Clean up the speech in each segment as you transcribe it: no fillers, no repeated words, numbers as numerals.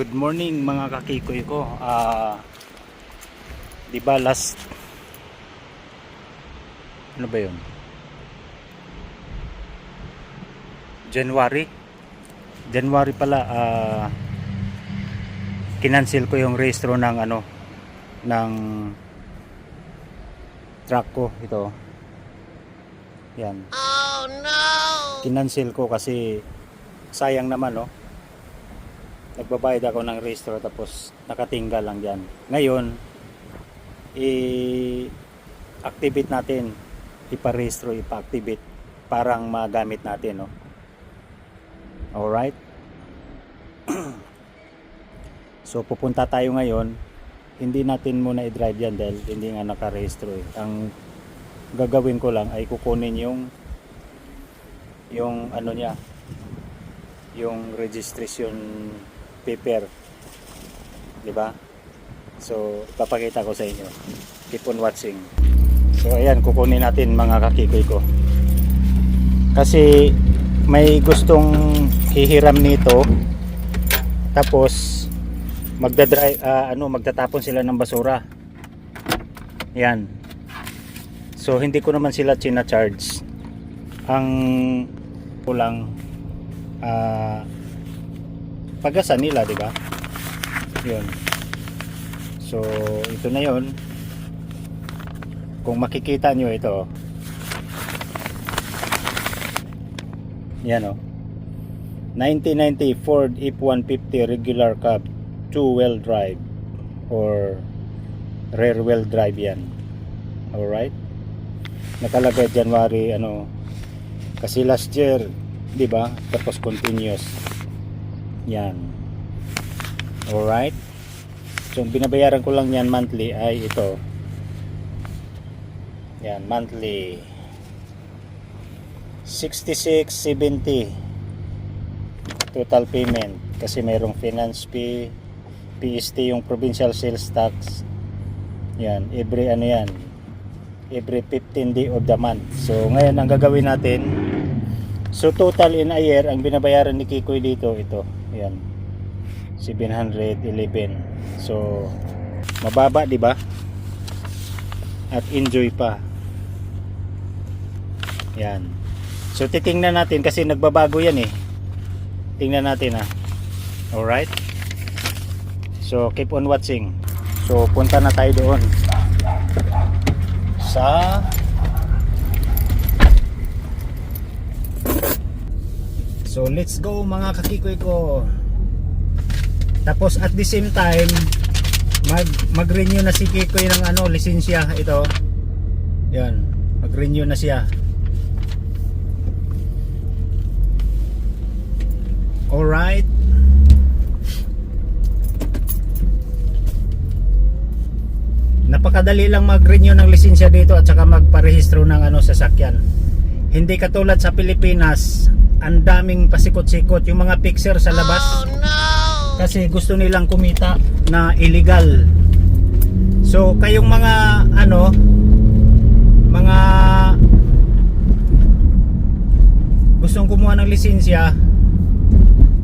Good morning mga kakikoy ko. Di ba last ano ba 'yun? January pala, kinancel ko yung rehistro ng ng truck ko ito. Yan. Oh no! Kinancel ko kasi sayang naman, no. Nagbabayad ako ng rehistro tapos nakatinggal lang diyan. Ngayon, i-activate natin, ipa-rehistro, ipa-activate parang magamit natin, no. Alright. So pupunta tayo ngayon. Hindi natin muna i-drive yan dahil hindi nga nakarehistro eh. Ang gagawin ko lang ay kukunin yung ano niya, yung registration paper, di ba? So ipapakita ko sa inyo. Keep on watching. So ayan, kukunin natin mga kakikoy ko. Kasi may gustong hihiram nito, tapos magtatapon sila ng basura. Yan. So hindi ko naman sila china-charge. Ang kulang pagasa nila, di ba? 'Yun. So ito na 'yon. Kung makikita nyo ito. Yan, oh. 1990 Ford F-150 regular cab, 2-wheel drive or rear wheel drive yan. Alright. Nakalagay January kasi last year, di ba? Tapos continuous. Yan. Alright. So binabayaran ko lang yan monthly ay ito. Yan, monthly 66.70 total payment kasi mayroong finance fee, PST, yung provincial sales tax. Yan, every every 15th day of the month. So ngayon ang gagawin natin, so total in a year ang binabayaran ni Kikoy dito ito. Yan, 711. So mababa, di ba? At enjoy pa. Yan. So titingnan natin kasi nagbabago yan eh. Tingnan natin ha. Alright. So keep on watching. So punta na tayo doon sa So let's go mga kakikoy ko. Tapos at the same time mag-renew na si Kikoy ng lisensya ito. Yan, mag-renew na siya. Alright. Napakadali lang mag-renew ng lisensya dito at saka magparehistro ng sasakyan. Hindi katulad sa Pilipinas, ang daming pasikot-sikot yung mga fixer sa labas. Oh no! Kasi gusto nilang kumita na illegal. So kayong mga mga gustong kumuha ng lisensya,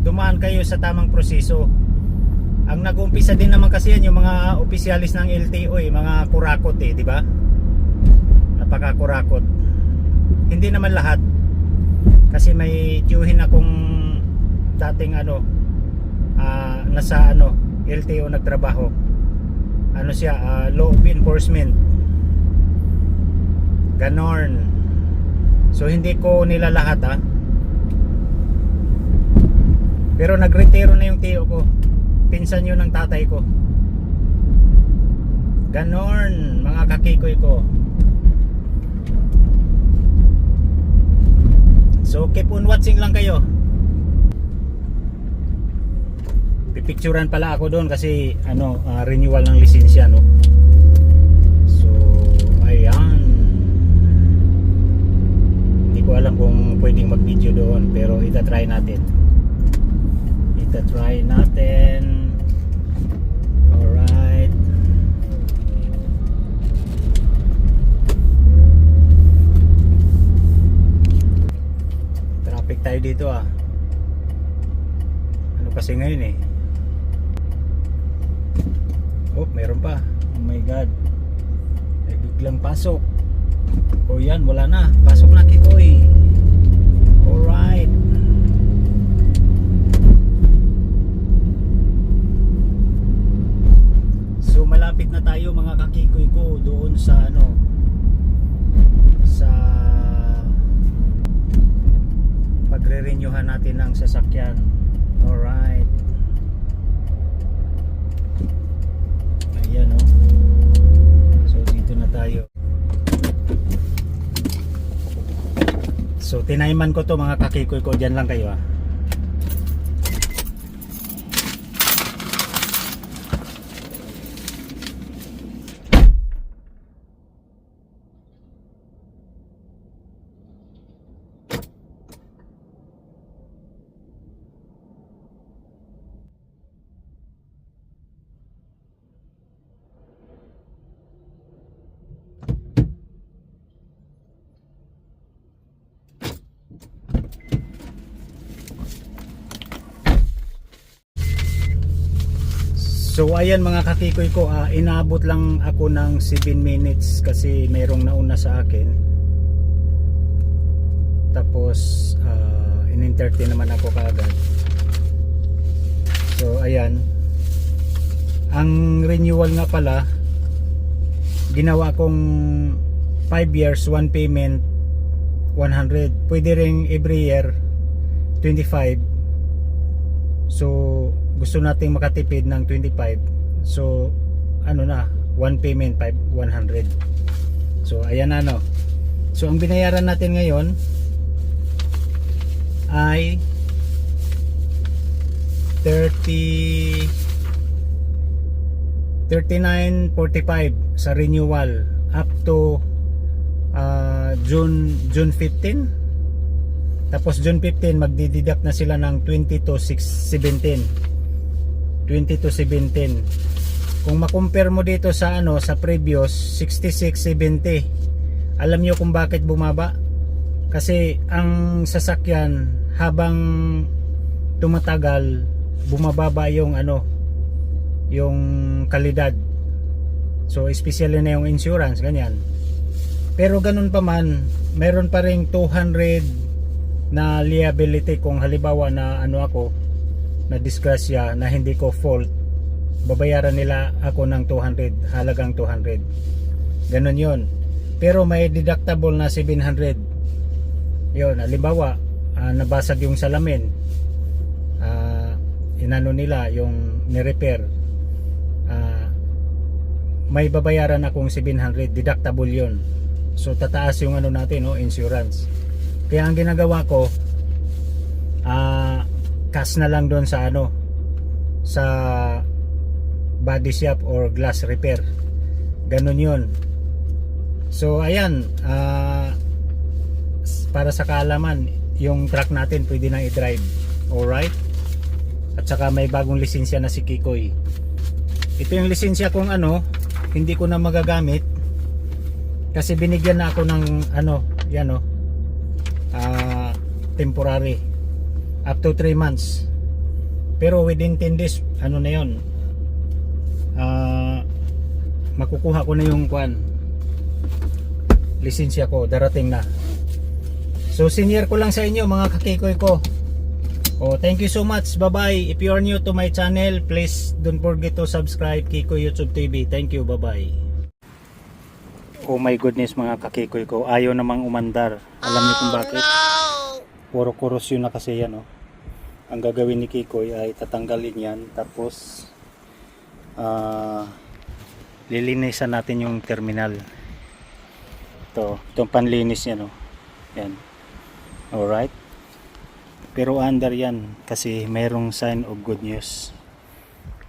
dumaan kayo sa tamang proseso. Ang nag-uumpisa din naman kasi yan yung mga opisyalis ng LTO mga kurakot di ba? Napaka-kurakot. Hindi naman lahat. Kasi may tiyuhin akong dating nasa LTO nagtrabaho. Siya, law of enforcement. Ganon. So hindi ko nila lahat Pero nagretiro na yung tiyo ko. Pinsan yun ng tatay ko. Ganon, mga kakikoy ko. So keep on watching lang kayo. Pipicturan pala ako doon kasi renewal ng lisensya, no. So ayan. Hindi ko alam kung pwedeng mag-video doon pero ita-try natin. Try natin. Alright. Traffic tayo dito Ano kasi ngayon Oh, meron pa. Oh my god. Ay, biglang pasok. O yan, wala na. Pasok na, Kikoy. Alright. So malapit na tayo mga kakikoy ko doon sa ano, sa pagre-renewhan natin ng sasakyan. Alright. Ayan, oh. So dito na tayo. So tinayman ko to mga kakikoy ko, dyan lang kayo ah. So ayan mga kakikoy ko, inabot lang ako ng 7 minutes kasi mayroong nauna sa akin. Tapos in-entertain naman ako kaagad. So ayan. Ang renewal nga pala, ginawa kong 5 years, 1 payment 100. Pwede ring every year 25. So gusto nating makatipid ng 25, so ano na, 1 payment 100. So ayan na, no. So ang binayaran natin ngayon ay 39.45 sa renewal up to June 15. Tapos June 15 magdideduct na sila ng 22,617. 22,17. Kung makompare mo dito sa ano, sa previous 66,70. Alam niyo kung bakit bumaba? Kasi ang sasakyan habang tumatagal bumababa yung ano, yung kalidad. So especially na yung insurance, ganyan. Pero ganun pa man, meron pa ring 200 na liability kung halimbawa na ano ako, na disgrasya na hindi ko fault, babayaran nila ako ng 200, halagang 200. Ganun yon. Pero may deductible na 700. Yun, halimbawa nabasag yung salamin, inano nila yung ni-repair, may babayaran akong 700, deductible yon. So tataas yung ano natin, no, insurance. Kaya ang ginagawa ko, cash na lang doon sa ano, sa body shop or glass repair. Ganun yun. So ayan, para sa kaalaman, yung truck natin pwede nang i-drive. Alright. At saka may bagong lisensya na si Kikoy. Ito yung lisensya kong ano, hindi ko na magagamit kasi binigyan na ako ng ano, yan o, temporary up to 3 months. Pero within 10 days ano na yun, makukuha ko na yung lisensya ko, darating na. So senior ko lang sa inyo mga kakikoy ko. Thank you so much. Bye bye. If you are new to my channel, please don't forget to subscribe Kikoy YouTube TV. Thank you. Bye bye. Oh my goodness mga kakikoy ko, ayaw namang umandar. Alam niyo kung bakit? Puro korosyon na kasi yan, oh. Ang gagawin ni Kikoy ay tatanggalin yan, tapos lilinisan natin yung terminal. Itong panlinis niya, no. Yan. Alright. Pero under yan kasi mayroong sign of good news.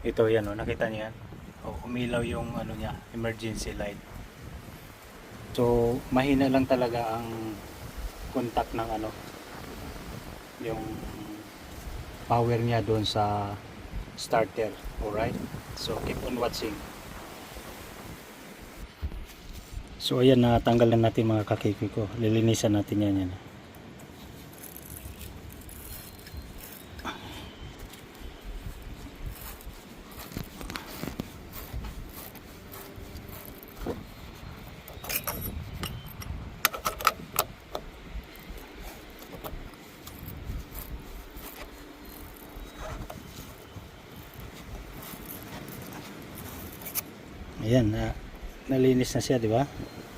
Ito yan, oh. Nakita niyo yan? Umilaw yung ano niya, emergency light. So mahina lang talaga ang contact ng ano, yung power niya doon sa starter. Alright, so keep on watching. So ayan, natanggalan natin mga kakikoy ko, lilinisan natin yan. Ayan, nalinis na siya, di ba?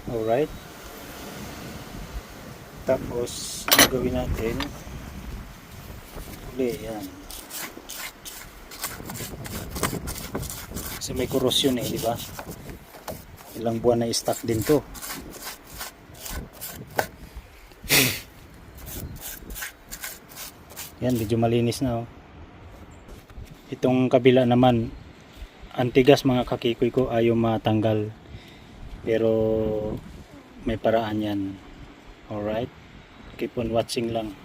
Alright. Tapos, gagawin natin uli, yan. Kasi may korosyon eh, di ba? Ilang buwan na stock din to. Yan, medyo malinis na oh. Itong kabila naman, antigas mga kakikoy ko, ayaw matanggal. Pero may paraan yan. Alright? Keep on watching lang.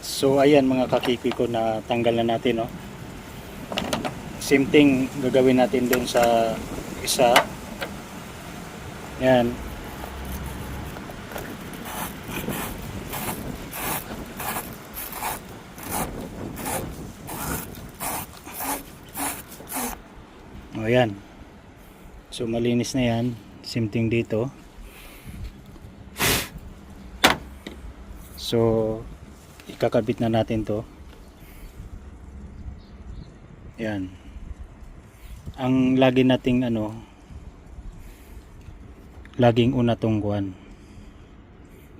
So ayan mga kakikoy ko, na tanggal na natin oh. Same thing gagawin natin dun sa isa. Yan. O yan. So malinis na yan. Same thing dito. So ikakabit na natin to. Yan. Ang lagi nating laging una tong kuwan,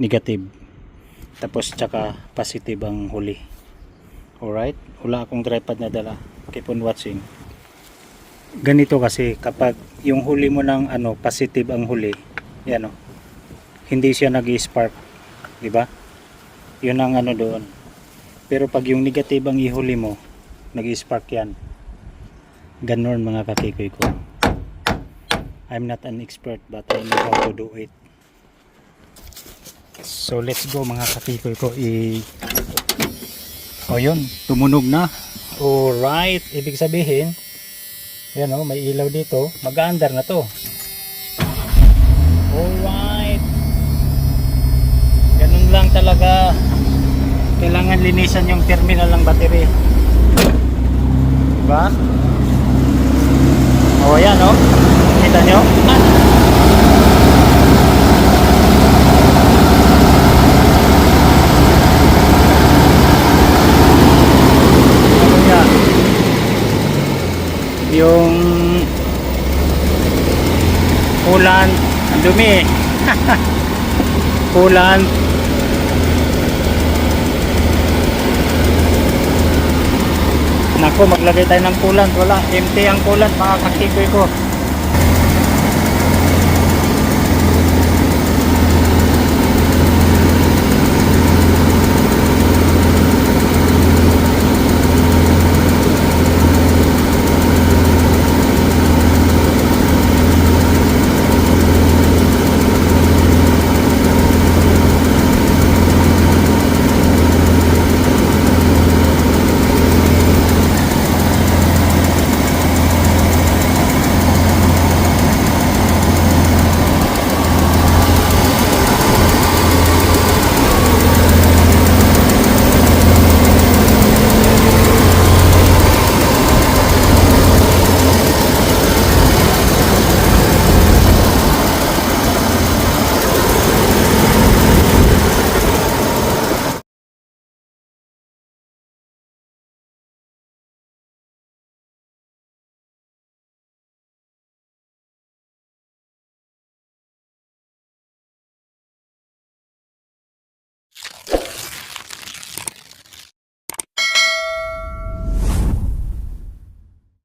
negative, tapos tsaka positive ang huli. Alright, wala akong tripod na dala, keep on watching. Ganito kasi kapag yung huli mo ng positive ang huli, yan hindi siya nag-spark, di ba? Yun ang doon. Pero pag yung negative ang ihuli mo, nag-spark yan. Ganon mga kakikoy ko. I'm not an expert but I know how to do it. So let's go mga kakikoy ko. O yun, tumunog na. Alright, ibig sabihin, yan may ilaw dito. Mag-aandar na to. Alright. Ganun lang talaga. Kailangan linisan yung terminal ng battery. Diba? O yan kita nyo? Yung coolant, ang dumi coolant. Nako, maglagay tayo ng coolant. Wala, empty ang coolant mga kakikoy ko.